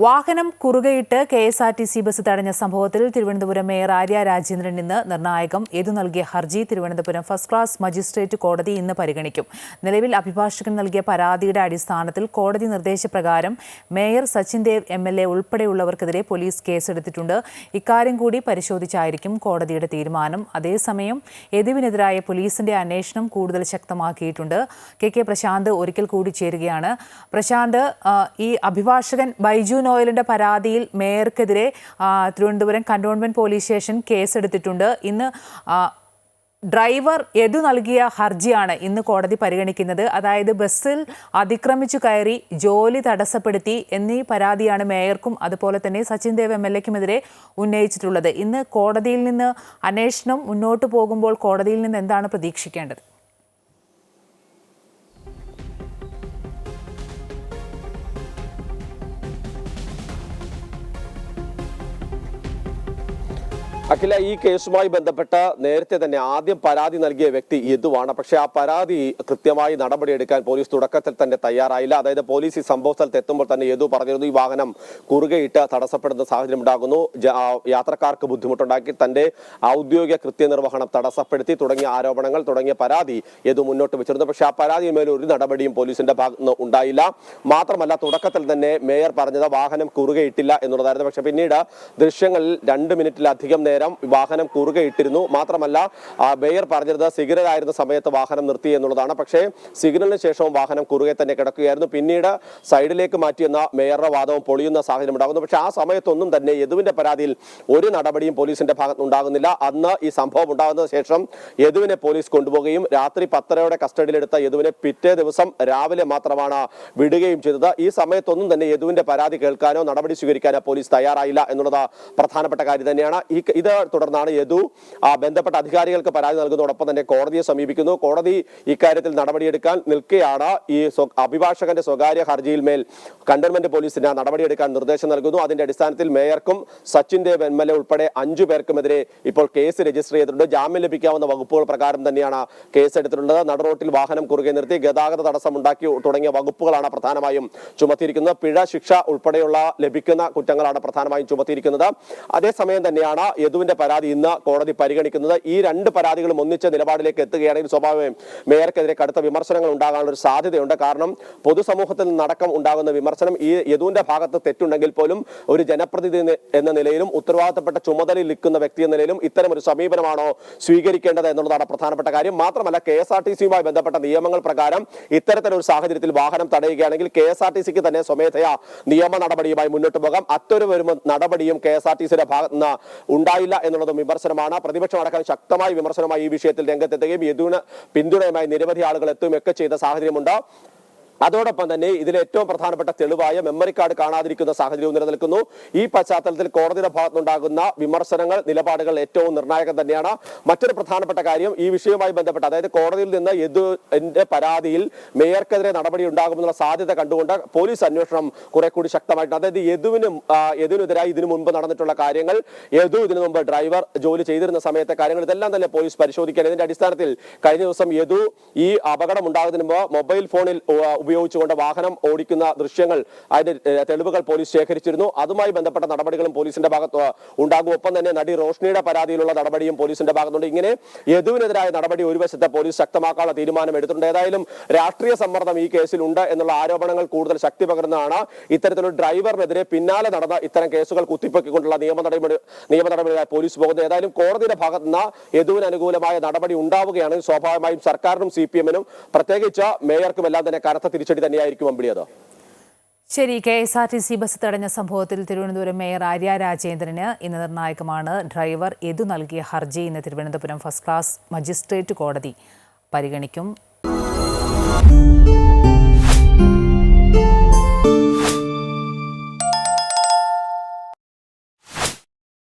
വാഹനം കുറുകയിട്ട് KSRTC bus തടഞ്ഞ സംഭവത്തിൽ തിരുവനന്തപുരം മേയർ ആര്യ രാജേന്ദ്രൻ ഇന്ന് നിർണായകം ഏതു നൽകിയ ഹർജി തിരുവനന്തപുരം ഫസ്റ്റ് ക്ലാസ് മജിസ്ട്രേറ്റ് കോടതി ഇന്ന് പരിഗണിക്കും. നിലവിൽ അഭിഭാഷകൻ നൽകിയ പരാതിയുടെ അടിസ്ഥാനത്തിൽ കോടതി നിർദ്ദേശപ്രകാരം മേയർ സച്ചിൻ ദേവ് MLA ഉൾപ്പെടെയുള്ളവർക്കെതിരെ പോലീസ് കേസെടുത്തിട്ടുണ്ട്. ഇക്കാര്യം കൂടി പരിശോധിച്ചായിരിക്കും കോടതിയുടെ തീരുമാനം. അതേസമയം യദുവിനെതിരായ പോലീസിന്റെ അന്വേഷണം കൂടുതൽ ശക്തമാക്കിയിട്ടുണ്ട്. കെ പ്രശാന്ത് ഒരിക്കൽ കൂടി ചേരുകയാണ്. പ്രശാന്ത്, ഈ അഭിഭാഷകൻ ബൈജു നോയലിന്റെ പരാതിയിൽ മേയർക്കെതിരെ തിരുവനന്തപുരം കന്റോൺമെന്റ് പോലീസ് സ്റ്റേഷൻ കേസെടുത്തിട്ടുണ്ട്. ഇന്ന് ഡ്രൈവർ യദു നൽകിയ ഹർജിയാണ് ഇന്ന് കോടതി പരിഗണിക്കുന്നത്. അതായത് ബസ്സിൽ അതിക്രമിച്ചു കയറി ജോലി തടസ്സപ്പെടുത്തി എന്നീ പരാതിയാണ് മേയർക്കും അതുപോലെ തന്നെ സച്ചിൻ ദേവ് MLAക്കുമെതിരെ ഉന്നയിച്ചിട്ടുള്ളത്. ഇന്ന് കോടതിയിൽ നിന്ന് അന്വേഷണം മുന്നോട്ട് പോകുമ്പോൾ കോടതിയിൽ നിന്ന് എന്താണ് പ്രതീക്ഷിക്കേണ്ടത്? അഖില, ഈ കേസുമായി ബന്ധപ്പെട്ട നേരത്തെ തന്നെ ആദ്യം പരാതി നൽകിയ വ്യക്തി യദുവാണ്. പക്ഷേ ആ പരാതി കൃത്യമായി നടപടിയെടുക്കാൻ പോലീസ് തുടക്കത്തിൽ തന്നെ തയ്യാറായില്ല. അതായത് പോലീസ് ഈ സംഭവ സ്ഥലത്ത് എത്തുമ്പോൾ തന്നെ യദു പറഞ്ഞിരുന്നു ഈ വാഹനം കുറുകയിട്ട് തടസ്സപ്പെടുന്ന സാഹചര്യം ഉണ്ടാകുന്നു, യാത്രക്കാർക്ക് ബുദ്ധിമുട്ടുണ്ടാക്കി, തന്റെ ഔദ്യോഗിക കൃത്യനിർവഹണം തടസ്സപ്പെടുത്തി തുടങ്ങിയ ആരോപണങ്ങൾ തുടങ്ങിയ പരാതി യദു മുന്നോട്ട് വെച്ചിരുന്നു. പക്ഷേ ആ പരാതിയിന്മേൽ ഒരു നടപടിയും പോലീസിന്റെ ഭാഗത്ത് നിന്ന് ഉണ്ടായില്ല. മാത്രമല്ല, തുടക്കത്തിൽ തന്നെ മേയർ പറഞ്ഞത് വാഹനം കുറുകയിട്ടില്ല എന്നുള്ളതായിരുന്നു. പക്ഷെ പിന്നീട് ദൃശ്യങ്ങളിൽ 2 മിനിറ്റിലധികം വാഹനം കുറുകയിട്ടിരുന്നു. മാത്രമല്ല, മേയർ പറഞ്ഞത് സിഗ്നൽ ആയിരുന്ന സമയത്ത് വാഹനം നിർത്തി എന്നുള്ളതാണ്. പക്ഷേ സിഗ്നലിന് ശേഷവും വാഹനം കുറുകെ തന്നെ കിടക്കുകയായിരുന്നു. പിന്നീട് സൈഡിലേക്ക് മാറ്റിയെന്ന മേയറുടെ വാദവും പൊളിയുന്ന സാഹചര്യം ഉണ്ടാകുന്നു. പക്ഷേ ആ സമയത്തൊന്നും തന്നെ യദുവിന്റെ പരാതിയിൽ ഒരു നടപടിയും പോലീസിന്റെ ഭാഗത്ത് ഉണ്ടാകുന്നില്ല. അന്ന് ഈ സംഭവം ഉണ്ടാകുന്ന ശേഷം യദുവിനെ പോലീസ് കൊണ്ടുപോവുകയും രാത്രി 10:30 കസ്റ്റഡിയിലെടുത്ത യദുവിനെ പിറ്റേ ദിവസം രാവിലെ മാത്രമാണ് വിടുകയും ചെയ്തത്. ഈ സമയത്തൊന്നും തന്നെ യദുവിന്റെ പരാതി കേൾക്കാനോ നടപടി സ്വീകരിക്കാനോ പോലീസ് തയ്യാറായില്ല എന്നുള്ളത് പ്രധാനപ്പെട്ട കാര്യം തന്നെയാണ്. ഇത് തുടർന്നാണ് യദു ബന്ധപ്പെട്ട അധികാരികൾക്ക് പരാതി നൽകുന്നതോടൊപ്പം തന്നെ കോടതിയെ സമീപിക്കുന്നു. കോടതി ഇക്കാര്യത്തിൽ നടപടിയെടുക്കാൻ നിൽക്കെയാണ് ഈ അഭിഭാഷകന്റെ സ്വകാര്യ ഹർജിയിൽ മേൽ കന്റോൺമെന്റ് പോലീസിന് നടപടിയെടുക്കാൻ നിർദ്ദേശം നൽകുന്നു. അതിന്റെ അടിസ്ഥാനത്തിൽ മേയർക്കും സച്ചിൻ ദേവ് MLA ഉൾപ്പെടെ 5 പേർക്കുമെതിരെ ഇപ്പോൾ കേസ് രജിസ്റ്റർ ചെയ്തിട്ടുണ്ട്. ജാമ്യം ലഭിക്കാവുന്ന വകുപ്പുകൾ പ്രകാരം തന്നെയാണ് കേസെടുത്തിട്ടുള്ളത്. നടുറോട്ടിൽ വാഹനം കുറുകെ നിർത്തി ഗതാഗത തടസ്സം ഉണ്ടാക്കി തുടങ്ങിയ വകുപ്പുകളാണ് പ്രധാനമായും ചുമത്തിയിരിക്കുന്നത്. പിഴ ശിക്ഷ ഉൾപ്പെടെയുള്ള ലഭിക്കുന്ന കുറ്റങ്ങളാണ് പ്രധാനമായും ചുമത്തിയിരിക്കുന്നത്. അതേസമയം തന്നെയാണ് യദുവിന്റെ പരാതി ഇന്ന് കോടതി പരിഗണിക്കുന്നത്. ഈ 2 പരാതികളും ഒന്നിച്ച നിലപാടിലേക്ക് എത്തുകയാണെങ്കിൽ സ്വാഭാവികമായും മേയർക്കെതിരെ കടുത്ത വിമർശനങ്ങൾ ഉണ്ടാകാനുള്ള ഒരു സാധ്യതയുണ്ട്. കാരണം പൊതുസമൂഹത്തിൽ നിന്നടക്കം ഉണ്ടാകുന്ന വിമർശനം ഈ യദുവിന്റെ ഭാഗത്ത് തെറ്റുണ്ടെങ്കിൽ പോലും ഒരു ജനപ്രതിനിധി എന്ന നിലയിലും ഉത്തരവാദിത്തപ്പെട്ട ചുമതലയിൽ നിൽക്കുന്ന വ്യക്തി എന്ന നിലയിലും ഇത്തരം ഒരു സമീപനമാണോ സ്വീകരിക്കേണ്ടത് എന്നുള്ളതാണ് പ്രധാനപ്പെട്ട കാര്യം. മാത്രമല്ല, KSRTCയുമായി ബന്ധപ്പെട്ട നിയമങ്ങൾ പ്രകാരം ഇത്തരത്തിലൊരു സാഹചര്യത്തിൽ വാഹനം തടയുകയാണെങ്കിൽ KSRTCക്ക് തന്നെ സ്വമേധയാ നിയമ നടപടിയുമായി മുന്നോട്ട് പോകാം. അത്തരമൊരു നടപടിയും KSRTCയുടെ ഭാഗത്ത് നിന്ന് ഉണ്ടായില്ല എന്നുള്ളതും വിമർശനമാണ്. പ്രതിപക്ഷം അടക്കം ശക്തമായ വിമർശനമായി ഈ വിഷയത്തിൽ രംഗത്തെത്തുകയും യദുവിന് പിന്തുണയുമായി നിരവധി ആളുകൾ എത്തുകയൊക്കെ ചെയ്ത സാഹചര്യമുണ്ട്. അതോടൊപ്പം തന്നെ ഇതിലെ ഏറ്റവും പ്രധാനപ്പെട്ട തെളിവായ മെമ്മറി കാർഡ് കാണാതിരിക്കുന്ന സാഹചര്യവും നിലനിൽക്കുന്നു. ഈ പശ്ചാത്തലത്തിൽ കോടതിയുടെ ഭാഗത്തുനിന്നുണ്ടാകുന്ന വിമർശനങ്ങൾ, നിലപാടുകൾ ഏറ്റവും നിർണായകം തന്നെയാണ്. മറ്റൊരു പ്രധാനപ്പെട്ട കാര്യം ഈ വിഷയവുമായി ബന്ധപ്പെട്ട്, അതായത് കോടതിയിൽ നിന്ന് യദുവിന്റെ പരാതിയിൽ മേയർക്കെതിരെ നടപടി ഉണ്ടാകുമെന്നുള്ള സാധ്യത കണ്ടുകൊണ്ട് പോലീസ് അന്വേഷണം കുറെ കൂടി ശക്തമായിട്ടുണ്ട്. അതായത് യദുവിനെതിരായി ഇതിനു മുൻപ് നടന്നിട്ടുള്ള കാര്യങ്ങൾ, യദു ഇതിനു മുമ്പ് ഡ്രൈവർ ജോലി ചെയ്തിരുന്ന സമയത്തെ കാര്യങ്ങൾ, ഇതെല്ലാം തന്നെ പോലീസ് പരിശോധിക്കാൻ. ഇതിന്റെ അടിസ്ഥാനത്തിൽ കഴിഞ്ഞ ദിവസം യദു ഈ അപകടം ഉണ്ടാകുന്നതിന് മുമ്പ് മൊബൈൽ ഫോണിൽ ഉപയോഗിച്ചുകൊണ്ട് വാഹനം ഓടിക്കുന്ന ദൃശ്യങ്ങൾ, അതിന്റെ തെളിവുകൾ പോലീസ് ശേഖരിച്ചിരുന്നു. അതുമായി ബന്ധപ്പെട്ട നടപടികളും പോലീസിന്റെ ഭാഗത്ത് ഉണ്ടാകും. ഒപ്പം തന്നെ നടി റോഷ്നിയുടെ പരാതിയിലുള്ള നടപടിയും പോലീസിന്റെ ഭാഗത്തുണ്ട്. ഇങ്ങനെ യദുവിനെതിരായ നടപടി ഒരു വശത്തെ പോലീസ് ശക്തമാക്കാനുള്ള തീരുമാനം എടുത്തിട്ടുണ്ട്. ഏതായാലും രാഷ്ട്രീയ സമ്മർദ്ദം ഈ കേസിൽ ഉണ്ട് എന്നുള്ള ആരോപണങ്ങൾ കൂടുതൽ ശക്തി പകരുന്നതാണ്. ഇത്തരത്തിലൊരു ഡ്രൈവറിനെതിരെ പിന്നാലെ നടന്ന ഇത്തരം കേസുകൾ കുത്തിപ്പൊക്കിക്കൊണ്ടുള്ള നിയമ നടപടികളായി പോലീസ് പോകുന്നത്. ഏതായാലും കോടതിയുടെ ഭാഗത്ത് നിന്ന് യദുവിന് അനുകൂലമായ നടപടി ഉണ്ടാവുകയാണ്. സ്വാഭാവികമായും സർക്കാരിനും CPM-നും പ്രത്യേകിച്ച് മേയർക്കും എല്ലാം തന്നെ കനത്ത തിരിച്ചടി തന്നെയായിരിക്കും അമ്പിളിയത്. ശരി, KSRTC ബസ് തടഞ്ഞ സംഭവത്തിൽ തിരുവനന്തപുരം മേയർ ആര്യ രാജേന്ദ്രന് ഇന്ന് നിർണായകമാണ്. ഡ്രൈവർ യദു നൽകിയ ഹർജി ഇന്ന് തിരുവനന്തപുരം ഫസ്റ്റ് ക്ലാസ് മജിസ്ട്രേറ്റ് കോടതി പരിഗണിക്കും.